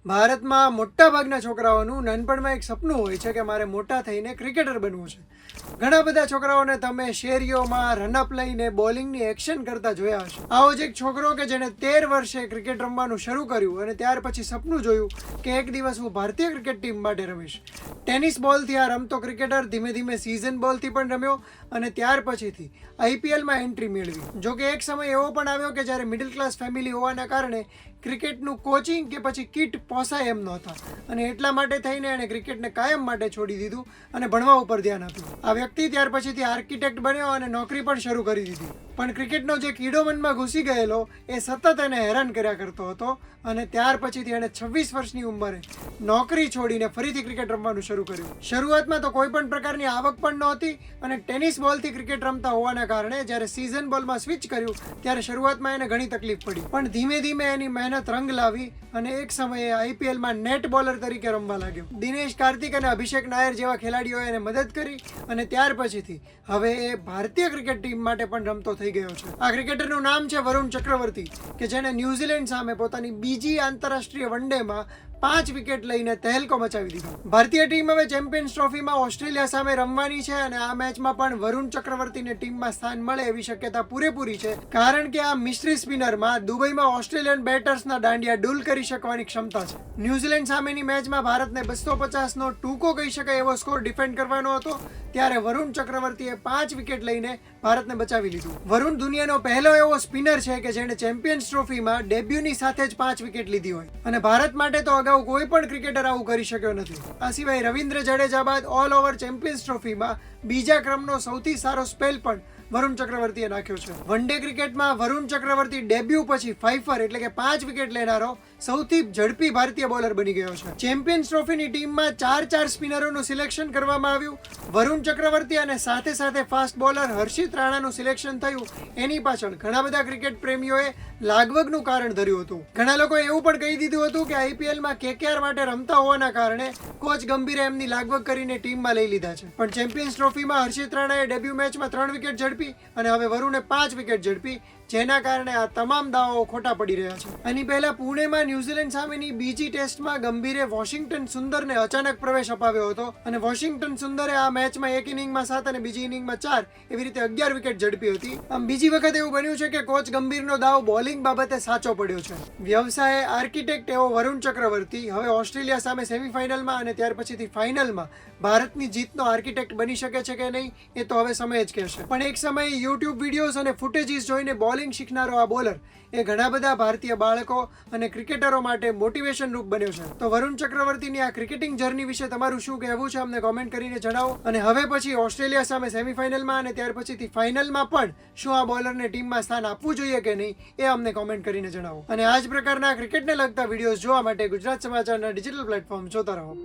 ભારતમાં મોટાભાગના છોકરાઓનું નાનપણમાં એક સપનું હોય છે કે મારે મોટા થઈને ક્રિકેટર બનવું છે. ઘણા બધા છોકરાઓને તમે શેરીઓમાં રનઅપ લઈને બોલિંગની એક્શન કરતા જોયા હશે. આવો જ એક છોકરો કે જેણે 13 વર્ષે ક્રિકેટ રમવાનું શરૂ કર્યું અને ત્યાર પછી સપનું જોયું કે એક દિવસ હું ભારતીય ક્રિકેટ ટીમ માટે રમીશ. ટેનિસ બોલથી આ રમતો ક્રિકેટર ધીમે ધીમે સીઝન બોલથી પણ રમ્યો અને ત્યાર પછીથી IPLમાં એન્ટ્રી મેળવી. જોકે એક સમય એવો પણ આવ્યો કે જ્યારે મિડલ ક્લાસ ફેમિલી હોવાના કારણે ક્રિકેટનું કોચિંગ કે પછી કિટ પોસાય એમ નહોતા અને એટલા માટે થઈને એણે ક્રિકેટને કાયમ માટે છોડી દીધું અને ભણવા ઉપર ધ્યાન આપ્યું. આ વ્યક્તિ ત્યાર પછીથી આર્કિટેક્ટ બન્યો અને નોકરી પણ શરૂ કરી દીધી. પણ ક્રિકેટનો જે કીડો મનમાં ઘૂસી ગયેલો એ સતત એને હેરાન કર્યા કરતો હતો અને ત્યાર પછીથી એણે 26 વર્ષની ઉંમરે નોકરી છોડીને ફરીથી ક્રિકેટ રમવાનું શરૂ કર્યું. શરૂઆતમાં તો કોઈ પણ પ્રકારની આવક પણ નહોતી અને ટેનિસ બોલથી ક્રિકેટ રમતા હોવાના કારણે જ્યારે સીઝન બોલમાં સ્વિચ કર્યું ત્યારે શરૂઆતમાં એને ઘણી તકલીફ પડી. પણ ધીમે ધીમે એની મહેનત રંગ લાવી અને એક સમયે IPLમાં નેટ બોલર તરીકે રમવા લાગ્યો. દિનેશ કાર્તિક અને અભિષેક નાયર જેવા ખેલાડીઓએ એને મદદ કરી અને ત્યાર પછીથી હવે એ ભારતીય ક્રિકેટ ટીમ માટે પણ રમતો થઈ ગયો છે. આ ક્રિકેટરનું નામ છે વરુણ ચક્રવર્તી કે જેને ન્યુઝીલેન્ડ સામે પોતાની બીજી આંતરરાષ્ટ્રીય વનડેમાં 5 વિકેટ લઈને તહેલકો મચાવી દીધો. ભારતીય ટીમ હવે ચેમ્પિયન્સ ટ્રોફીમાં ઓસ્ટ્રેલિયા સામે રમવાની છે અને આ મેચમાં પણ વરુણ ચક્રવર્તીને ટીમમાં સ્થાન મળે એવી શક્યતા પૂરેપૂરી છે, કારણ કે આ મિસ્ટ્રી સ્પિનરમાં દુબઈમાં ઓસ્ટ્રેલિયન બેટર્સના દાંડિયા ડૂલ કરી શકવાની ક્ષમતા છે. ન્યુઝીલેન્ડ સામેની મેચમાં ભારતને 250નો ટૂંકો કહી શકાય એવો સ્કોર ડિફેન્ડ કરવાનો હતો ત્યારે વરુણ ચક્રવર્તીએ 5 વિકેટ લઈને ભારતને બચાવી લીધું. વરુણ દુનિયાનો પહેલો એવો સ્પિનર છે કે જેણે ચેમ્પિયન્સ ટ્રોફીમાં ડેબ્યુની સાથે જ 5 વિકેટ લીધી હોય અને ભારત માટે તો અગાઉ કોઈ પણ ક્રિકેટર આવું કરી શક્યો નથી. આ સિવાય રવિન્દ્ર જડેજા બાદ ઓલ ઓવર ચેમ્પિયન્સ ટ્રોફીમાં બીજા ક્રમનો સૌથી સારો સ્પેલ પણ વરુણ ચક્રવર્તીએ નાખ્યો છે. વન ડે ક્રિકેટમાં વરુણ ચક્રવર્તી ડેબ્યુ પછી ફાઈફર એટલે કે 5 વિકેટ લેનારો સૌથી ઝડપી ભારતીય બોલર બની ગયો છે. ચેમ્પિયન્સ ટ્રોફીની ટીમમાં 4 સ્પિનરોનું સિલેક્શન કરવામાં આવ્યું. વરુણ ચક્રવર્તી અને સાથે સાથે ફાસ્ટ બોલર હર્ષિત રાણાનું સિલેક્શન થયું. એની પાછળ ઘણા બધા ક્રિકેટ પ્રેમીઓએ લાગવગનું કારણ ધર્યું હતું. ઘણા લોકોએ એવું પણ કહી દીધું હતું કે IPLમાં KKR માટે રમતા હોવાના કારણે કોચ ગંભીરે એમની લાગવગ કરીને ટીમમાં લઈ લીધા છે. પણ ચેમ્પિયન્સ ટ્રોફીમાં હર્ષિત રાણાએ ડેબ્યુ મેચમાં 3 વિકેટ ઝડપી અને હવે વરુણે 5 વિકેટ ઝડપી, જેના કારણે આ તમામ દાવાઓ ખોટા પડી રહ્યા છે. આની પહેલા પુણેમાં ન્યુઝીલેન્ડ સામેની બીજી ટેસ્ટમાં ગંભીરે વોશિંગ્ટન સુંદરને અચાનક પ્રવેશ અપાવ્યો હતો અને વોશિંગ્ટન સુંદરે આ મેચમાં એક ઇનિંગમાં 7 અને બીજી ઇનિંગમાં 4 એવી રીતે 11 વિકેટ ઝડપી હતી. આમ બીજી વખત એવું બન્યું છે કે કોચ ગંભીરનો દાવ બોલિંગ બાબતે સાચો પડ્યો છે. વ્યવસાય આર્કિટેક્ટ એવો વરુણ ચક્રવર્તી હવે ઓસ્ટ્રેલિયા સામે સેમીફાઇનલમાં અને ત્યાર પછીથી ફાઇનલમાં ભારતની જીતનો આર્કિટેક્ટ બની શકે છે કે નહીં એ તો હવે સમય જ કહેશે. પણ એક સમયે YouTube વિડીયોઝ અને ફૂટેજીસ જોઈને બોલિંગ શીખનારો આ બોલર એ ઘણા બધા ભારતીય બાળકો અને ક્રિકેટરો માટે મોટિવેશન રૂપ બન્યો છે. તો વરુણ ચક્રવર્તીની આ ક્રિકેટિંગ જર્ની વિશે તમારું શું કહેવું છે અમને કોમેન્ટ કરીને જણાવો. અને હવે પછી ઓસ્ટ્રેલિયા સામે સેમીફાઇનલમાં અને ત્યાર પછીથી ફાઇનલમાં પણ શું આ બોલરને ટીમમાં સ્થાન આપવું જોઈએ કે નહીં એ અમને કોમેન્ટ કરીને જણાવો. અને આ જ પ્રકારના ક્રિકેટને લગતા વિડીયોઝ જોવા માટે ગુજરાત સમાચારના ડિજિટલ પ્લેટફોર્મ જોતા રહો.